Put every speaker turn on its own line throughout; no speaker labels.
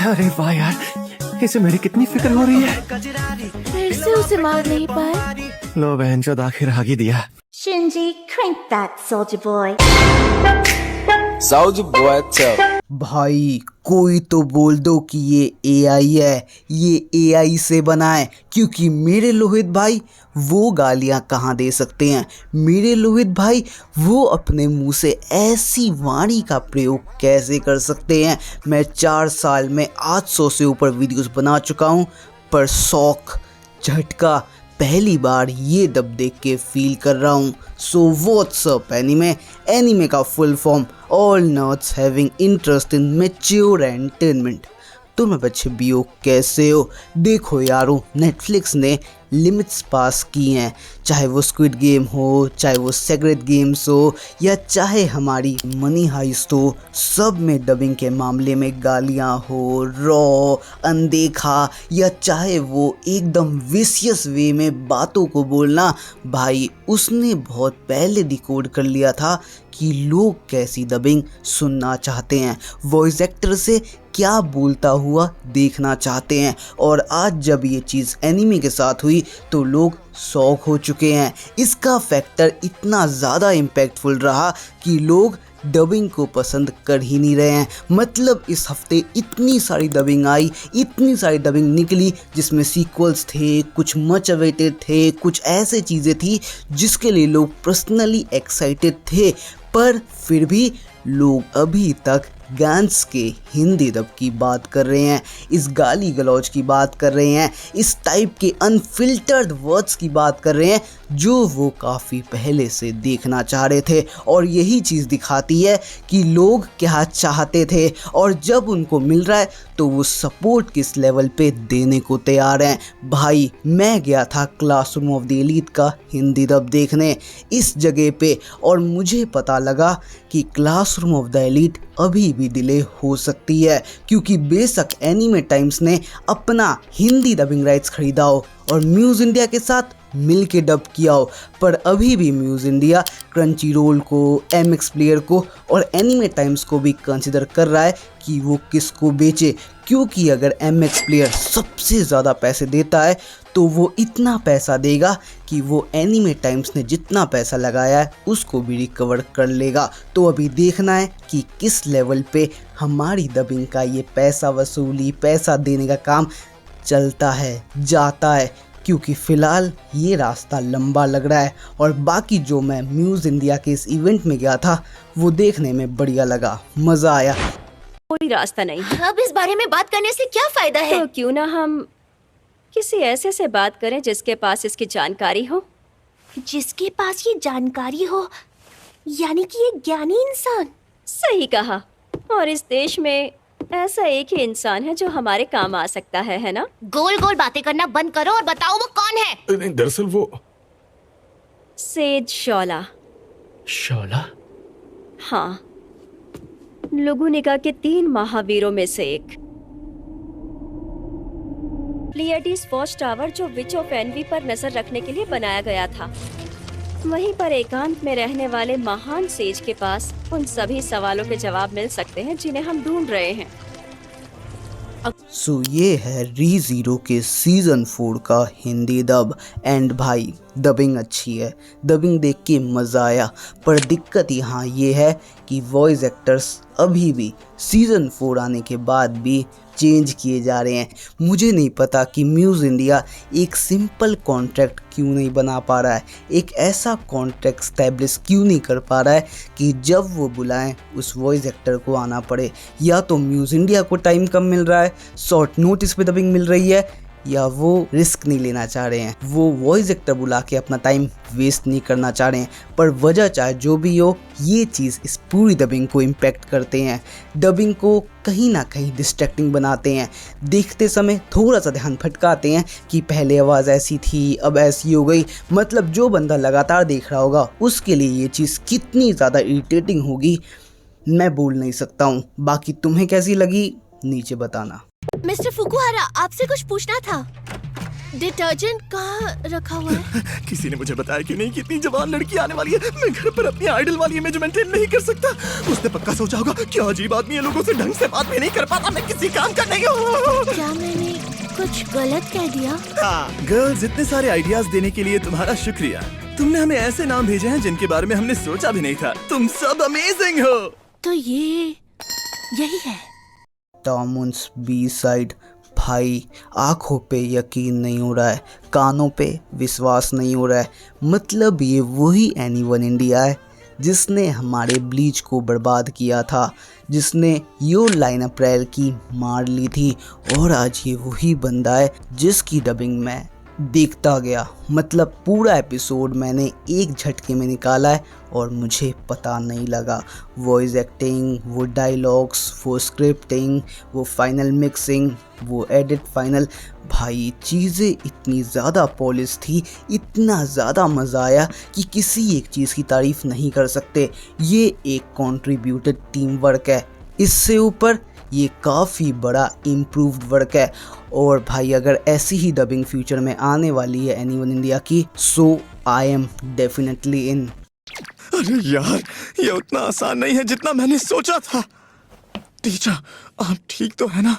अरे वाह यार, इसे मेरी कितनी फिक्र हो रही है।
फिर से उसे मार नहीं पाए।
लो बहन चोद, आखिर आ ही दिया।
Shinji, crank that, soldier boy.
Soldier boy tough.
भाई कोई तो बोल दो कि ये एआई है, ये एआई से बना है, क्योंकि मेरे लोहित भाई वो गालियां कहाँ दे सकते हैं। मेरे लोहित भाई वो अपने मुंह से ऐसी वाणी का प्रयोग कैसे कर सकते हैं। मैं 4 साल में 800 से ऊपर वीडियोस बना चुका हूँ, पर शौक झटका पहली बार ये डब देख के फील कर रहा हूँ। So what's up anime, anime का full form all nerds having interest in mature entertainment. तुम्हें बच्चे बीओ कैसे हो? देखो यारो, नेटफ्लिक्स ने लिमिट्स पास की हैं, चाहे वो स्क्विड गेम हो, चाहे वो सेक्रेट गेम्स हो, या चाहे हमारी मनी हाइस्ट हो, सब में डबिंग के मामले में गालियां हो, रॉ, अनदेखा, या चाहे वो एकदम विशियस वे में बातों को बोलना। भाई उसने बहुत पहले डिकोड कर लिया था कि लोग कैसी डबिंग सुनना चाहते हैं, वॉइस एक्टर से क्या बोलता हुआ देखना चाहते हैं। और आज जब ये चीज़ एनीमे के साथ हुई तो लोग शौक हो चुके हैं। इसका फैक्टर इतना ज़्यादा इम्पैक्टफुल रहा कि लोग डबिंग को पसंद कर ही नहीं रहे हैं। मतलब इस हफ्ते इतनी सारी डबिंग आई, इतनी सारी डबिंग निकली, जिसमें सीक्वल्स थे, कुछ मच अवेटेड थे, कुछ ऐसे चीज़ें थी जिसके लिए लोग पर्सनली एक्साइटेड थे, पर फिर भी लोग अभी तक गैंस के हिंदी डब की बात कर रहे हैं, इस गाली गलौज की बात कर रहे हैं, इस टाइप के अनफिल्टर्ड वर्ड्स की बात कर रहे हैं जो वो काफ़ी पहले से देखना चाह रहे थे। और यही चीज़ दिखाती है कि लोग क्या चाहते थे और जब उनको मिल रहा है तो वो सपोर्ट किस लेवल पे देने को तैयार हैं। भाई मैं गया था क्लासरूम ऑफ द एलीट का हिंदी डब देखने इस जगह पे, और मुझे पता लगा कि क्लासरूम ऑफ द एलीट अभी भी डिले हो सकती है, क्योंकि बेशक एनीमे टाइम्स ने अपना हिंदी डबिंग राइट्स खरीदा हो और म्यूज़ इंडिया के साथ मिल के डब किया हो, पर अभी भी म्यूज़ इंडिया क्रंची रोल को, एमएक्स प्लेयर को और एनीमे टाइम्स को भी कंसिडर कर रहा है कि वो किसको बेचे, क्योंकि अगर एमएक्स प्लेयर सबसे ज़्यादा पैसे देता है तो वो इतना पैसा देगा कि वो एनीमे टाइम्स ने जितना पैसा लगाया है उसको भी रिकवर कर लेगा। तो अभी देखना है कि किस लेवल पे हमारी डबिंग का ये पैसा वसूली, पैसा देने का काम चलता है, जाता है, क्योंकि फ़िलहाल ये रास्ता लंबा लग रहा है। और बाकी जो मैं म्यूज़ इंडिया के इस इवेंट में गया था वो देखने में बढ़िया लगा, मज़ा आया।
कोई रास्ता नहीं है।
अब इस बारे में बात करने से क्या फायदा है?
तो क्यों ना हम किसी ऐसे से बात करें जिसके पास इसकी जानकारी हो।
जिसके पास ये जानकारी हो, यानी कि ये ज्ञानी इंसान।
सही कहा। और इस देश में ऐसा एक ही इंसान है जो हमारे काम आ सकता है ना?
गोल गोल बातें करना बंद करो और बताओ वो कौन है।
नहीं, दरअसल वो
सेज शौला।
शौला?
हाँ, लुगुनिका के 3 महावीरों में से एक। प्लियाडीज वॉच टावर जो विच ऑफ एनवी पर नजर रखने के लिए बनाया गया था, वहीं पर एकांत में रहने वाले महान सेज के पास उन सभी सवालों के जवाब मिल सकते हैं जिन्हें हम ढूंढ रहे हैं।
सो ये है री ज़ीरो के सीज़न 4 का हिंदी डब। एंड भाई डबिंग अच्छी है, डबिंग देख के मज़ा आया, पर दिक्कत यहाँ ये है कि वॉइस एक्टर्स अभी भी सीज़न 4 आने के बाद भी चेंज किए जा रहे हैं। मुझे नहीं पता कि म्यूज़ इंडिया एक सिंपल कॉन्ट्रैक्ट क्यों नहीं बना पा रहा है, एक ऐसा कॉन्ट्रैक्ट स्टैब्लिश क्यों नहीं कर पा रहा है कि जब वो बुलाएं उस वॉइस एक्टर को आना पड़े। या तो म्यूज़ इंडिया को टाइम कम मिल रहा है, शॉर्ट नोटिस पे डबिंग मिल रही है, या वो रिस्क नहीं लेना चाह रहे हैं, वो वॉइस एक्टर बुला के अपना टाइम वेस्ट नहीं करना चाह रहे हैं। पर वजह चाहे जो भी हो, ये चीज़ इस पूरी डबिंग को इम्पैक्ट करते हैं, डबिंग को कहीं ना कहीं डिस्ट्रैक्टिंग बनाते हैं, देखते समय थोड़ा सा ध्यान भटकाते हैं कि पहले आवाज़ ऐसी थी अब ऐसी हो गई। मतलब जो बंदा लगातार देख रहा होगा उसके लिए ये चीज़ कितनी ज़्यादा इरिटेटिंग होगी मैं बोल नहीं सकता हूँ। बाकी तुम्हें कैसी लगी नीचे बताना।
मिस्टर फुकुहारा, आपसे कुछ पूछना था। डिटर्जेंट कहाँ रखा हुआ है?
किसी ने मुझे बताया क्यों नहीं कि इतनी जवान लड़की आने वाली है, मैं घर पर अपनी आइडल वाली इमेज मेंटेन नहीं कर सकता। उसने पक्का सोचा होगा क्या अजीब आदमी है, लोगों से ढंग से बात भी नहीं कर पाता, मैं किसी काम का नहीं हूँ।
क्या मैंने कुछ गलत कह दिया?
गर्ल्स, इतने सारे आइडियाज देने के लिए तुम्हारा शुक्रिया। तुमने हमें ऐसे नाम भेजे हैं जिनके बारे में हमने सोचा भी नहीं था। तुम सब अमेजिंग हो।
तो यही है।
टॉमुन्स बी साइड। भाई आंखों पे यकीन नहीं हो रहा है, कानों पे विश्वास नहीं हो रहा है। मतलब ये वही एनीवन इंडिया है जिसने हमारे ब्लीच को बर्बाद किया था, जिसने योर लाइन अप्रैल की मार ली थी, और आज ये वही बंदा है जिसकी डबिंग मैं देखता गया। मतलब पूरा एपिसोड मैंने एक झटके में निकाला है और मुझे पता नहीं लगा। वॉइस एक्टिंग, वो डायलॉग्स, वो स्क्रिप्टिंग, वो फाइनल मिक्सिंग, वो एडिट फाइनल, भाई चीज़ें इतनी ज़्यादा पॉलिश थी, इतना ज़्यादा मज़ा आया कि किसी एक चीज़ की तारीफ़ नहीं कर सकते। ये एक कॉन्ट्रीब्यूटेड टीम वर्क है, इससे ऊपर ये काफ़ी बड़ा इम्प्रूव्ड वर्क है। और भाई अगर ऐसी ही डबिंग फ्यूचर में आने वाली है एनीवन इंडिया की, सो आई एम डेफिनेटली इन।
अरे यार, ये उतना आसान नहीं है जितना मैंने सोचा था। टीचर, आप ठीक तो है ना?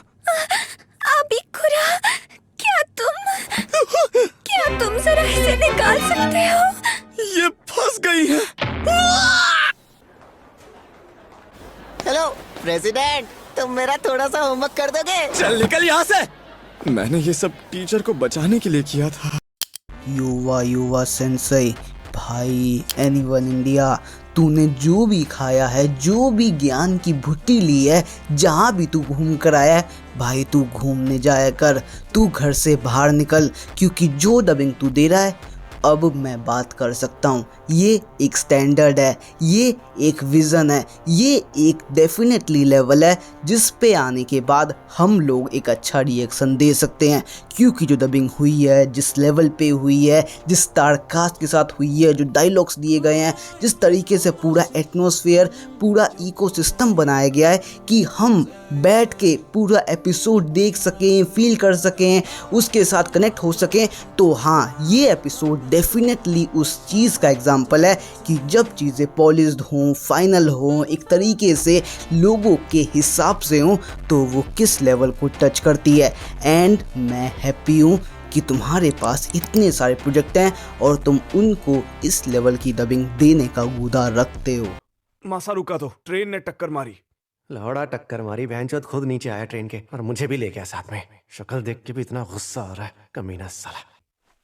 अभी खुरा, क्या तुम जरा इसे निकाल सकते हो?
ये फंस गई है।
हेलो प्रेसिडेंट, तुम मेरा थोड़ा सा होमवर्क कर दोगे?
चल निकल यहाँ से। मैंने ये सब टीचर को बचाने के लिए किया था।
युवा सेंसेई, भाई एनीवन इंडिया, तूने जो भी खाया है, जो भी ज्ञान की भुट्टी ली है, जहाँ भी तू घूम कर आया है, भाई तू घूमने जाया कर, तू घर से बाहर निकल, क्योंकि जो डबिंग तू दे रहा है अब मैं बात कर सकता हूँ। ये एक स्टैंडर्ड है, ये एक विज़न है, ये एक डेफिनेटली लेवल है जिस पे आने के बाद हम लोग एक अच्छा रिएक्शन दे सकते हैं। क्योंकि जो डबिंग हुई है, जिस लेवल पे हुई है, जिस स्टारकास्ट के साथ हुई है, जो डायलॉग्स दिए गए हैं, जिस तरीके से पूरा एटमॉस्फेयर, पूरा इकोसिस्टम बनाया गया है कि हम बैठ के पूरा एपिसोड देख सकें, फील कर सकें, उसके साथ कनेक्ट हो सकें, तो हाँ ये एपिसोड डेफिनेटली उस चीज़ का एग्जाम्पल है कि जब चीज़ें पॉलिश्ड हों, फाइनल हों, एक तरीके से लोगों के हिसाब से हों, तो वो किस लेवल को टच करती है। एंड मैं हैप्पी हूँ कि तुम्हारे पास इतने सारे प्रोजेक्ट हैं और तुम उनको इस लेवल की डबिंग देने का गुदा रखते हो।
मासा रुका दो, ट्रेन ने टक्कर मारी।
लौड़ा टक्कर मारी, बहनचोद खुद नीचे आया ट्रेन के और मुझे भी ले गया साथ में। शक्ल देख के भी इतना गुस्सा आ रहा है, कमीना साला।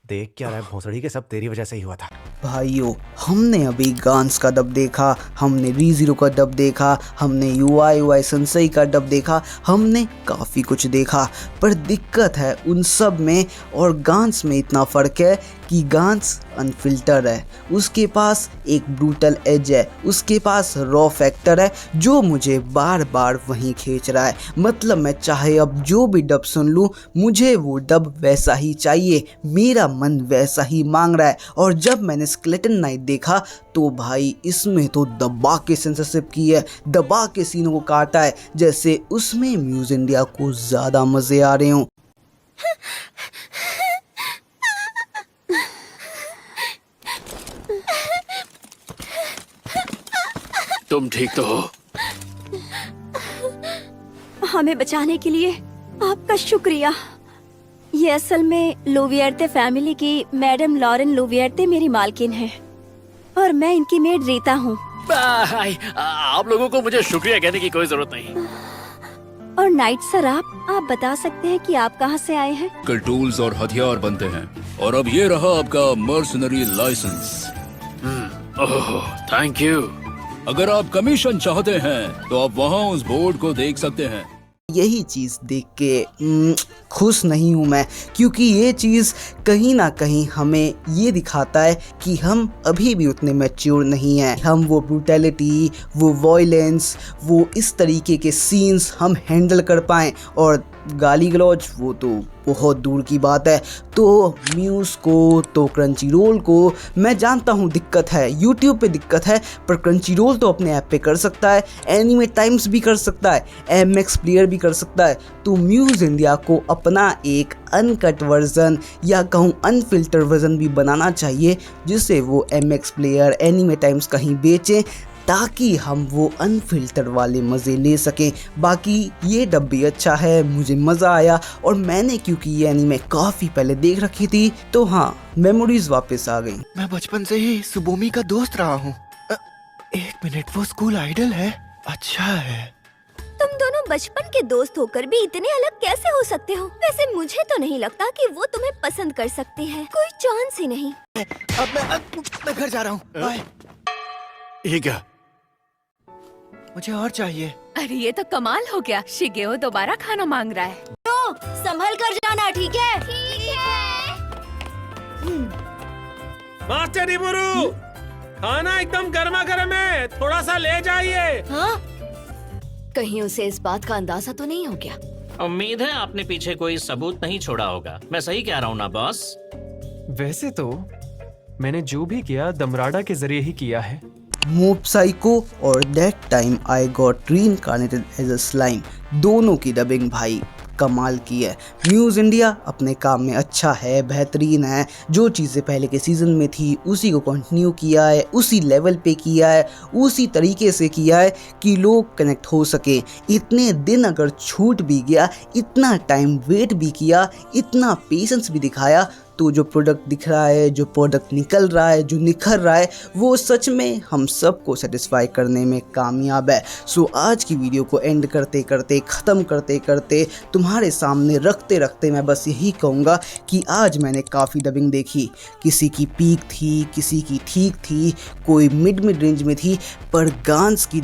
देख क्या रहा है भोसड़ी के, सब तेरी वजह से ही हुआ था।
भाइयों, हमने अभी गांस का डब देखा, हमने रीज़ीरो का डब देखा, हमने UI सेंसेई का डब देखा, हमने काफ़ी कुछ देखा, पर दिक्कत है उन सब में और गांस में इतना फ़र्क है कि गांस अनफिल्टर है, उसके पास एक ब्रूटल एज है, उसके पास रॉ फैक्टर है जो मुझे बार बार वहीं खींच रहा है। मतलब मैं चाहे अब जो भी डब सुन लूँ, मुझे वो डब वैसा ही चाहिए, मेरा मन वैसा ही मांग रहा है। और जब मैंने स्केलेटन नाइट देखा तो भाई इसमें तो दबा के सेंसरशिप की है, दबा के सीनों को काटा है, जैसे उसमें म्यूज इंडिया को ज़्यादा मज़े आ रहे हों।
तुम ठीक तो हो?
हमें बचाने के लिए आपका शुक्रिया। ये असल में लुवियर्ते फैमिली की मैडम लॉरेन लुवियर्ते मेरी मालकिन है और मैं इनकी मेड रीता हूँ।
भाई, आप लोगों को मुझे शुक्रिया कहने की कोई जरूरत नहीं।
और नाइट सर, आप बता सकते हैं कि आप कहाँ से आए हैं?
कल टूल्स और हथियार बनते हैं और अब ये रहा आपका मर्सनरी लाइसेंस।
ओह, थैंक यू।
अगर आप कमीशन चाहते हैं तो आप वहाँ उस बोर्ड को देख सकते हैं।
यही चीज़ देख के खुश नहीं हूँ मैं, क्योंकि ये चीज़ कहीं ना कहीं हमें ये दिखाता है कि हम अभी भी उतने मैच्योर नहीं हैं। हम वो ब्रूटैलिटी, वो वॉयलेंस, वो इस तरीके के सीन्स हम हैंडल कर पाएँ। और गाली गलौज वो तो बहुत दूर की बात है। तो म्यूज़ को, तो क्रंची रोल को, मैं जानता हूँ दिक्कत है, यूट्यूब पे दिक्कत है, पर क्रंची रोल तो अपने ऐप पे कर सकता है, एनीमे टाइम्स भी कर सकता है, MX प्लेयर भी कर सकता है। तो म्यूज़ इंडिया को अपना एक अनकट वर्जन या कहूँ अनफिल्टर वर्जन भी बनाना चाहिए, जिसे वो MX प्लेयर, एनीमे टाइम्स कहीं बेचें, ताकि हम वो अनफिल्टर वाले मज़े ले सकें। बाकी ये डब भी अच्छा है, मुझे मज़ा आया, और मैंने क्योंकि ये एनीमे काफ़ी पहले देख रखी थी, तो हाँ, मेमोरीज वापस आ गई।
मैं बचपन से ही सुबोमी का दोस्त रहा हूँ। एक मिनट, वो स्कूल आइडल है? अच्छा है।
तुम दोनों बचपन के दोस्त होकर भी इतने अलग कैसे हो सकते हो? वैसे मुझे तो नहीं लगता कि वो तुम्हें पसंद कर सकती है, कोई चांस ही नहीं।
अब मैं घर जा रहा हूँ, बाय।
ये क्या?
मुझे और चाहिए।
अरे ये तो कमाल हो गया, शिगेओ दोबारा खाना मांग रहा है।
तो संभल कर जाना, ठीक है? ठीक है।
मास्टर इबुरु, खाना एकदम गर्मा गर्म है, थोड़ा सा ले जाइए।
हाँ? कहीं उसे इस बात का अंदाजा तो नहीं हो गया?
उम्मीद है आपने पीछे कोई सबूत नहीं छोड़ा होगा। मैं सही कह रहा हूँ ना बॉस?
वैसे तो मैंने जो भी किया दमराडा के जरिए ही किया है।
मोब साइको और that time I got reincarnated as a slime, दोनों की डबिंग भाई कमाल की है। म्यूज़ इंडिया अपने काम में अच्छा है, बेहतरीन है। जो चीज़ें पहले के सीज़न में थी उसी को कंटिन्यू किया है, उसी लेवल पे किया है, उसी तरीके से किया है कि लोग कनेक्ट हो सके। इतने दिन अगर छूट भी गया, इतना टाइम वेट भी किया, इतना पेशेंस भी दिखाया, तो जो प्रोडक्ट दिख रहा है, जो प्रोडक्ट निकल रहा है, जो निखर रहा है, वो सच में हम सबको सेटिस्फाई करने में कामयाब है। सो आज की वीडियो को एंड करते करते, ख़त्म करते करते, तुम्हारे सामने रखते रखते मैं बस यही कहूँगा कि आज मैंने काफ़ी डबिंग देखी। किसी की पीक थी, किसी की ठीक थी, कोई मिड रेंज में थी, पर गांस की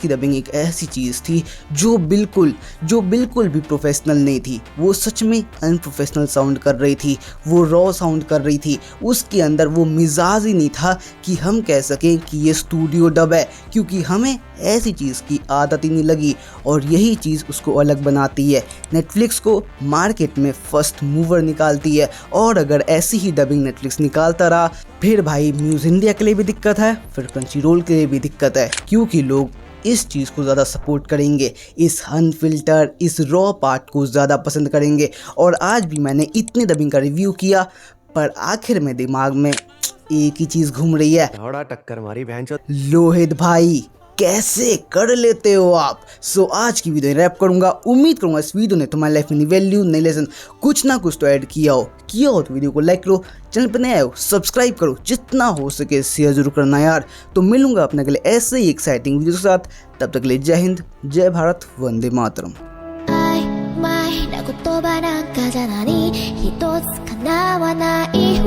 डबिंग एक ऐसी चीज़ थी जो बिल्कुल भी प्रोफेशनल नहीं थी। वो सच में अनप्रोफेशनल साउंड कर रही थी, वो रॉ साउंड कर रही थी। उसके अंदर वो मिजाज ही नहीं था कि हम कह सकें कि ये स्टूडियो डब है, क्योंकि हमें ऐसी चीज़ की आदत ही नहीं लगी, और यही चीज़ उसको अलग बनाती है। नेटफ्लिक्स को मार्केट में फर्स्ट मूवर निकालती है, और अगर ऐसी ही डबिंग नेटफ्लिक्स निकालता रहा, फिर भाई म्यूज़ इंडिया के लिए भी दिक्कत है, फिर क्रंचीरोल के लिए भी दिक्कत है, क्योंकि लोग इस चीज़ को ज़्यादा सपोर्ट करेंगे, इस अनफिल्टर, इस रॉ पार्ट को ज़्यादा पसंद करेंगे। और आज भी मैंने इतनी डबिंग का रिव्यू किया, पर आखिर में दिमाग में एक ही चीज़ घूम रही है,
थोड़ा टक्कर मारी बहनचोद।
लोहित भाई कैसे कर लेते हो आप। सो आज की वीडियो रैप करूंगा। उम्मीद करूंगा इस वीडियो ने तुम्हारी लाइफ में नई वैल्यू, नई लेसन, कुछ ना कुछ तो ऐड किया हो तो वीडियो को लाइक करो, चैनल पर नए आए हो सब्सक्राइब करो, जितना हो सके शेयर जरूर करना यार। तो मिलूंगा अपने के लिए ऐसे ही एक्साइटिंग वीडियो के साथ, तब तक के लिए जय हिंद, जय भारत, वंदे मातरम।
な言葉なんかじゃ何一つ叶わない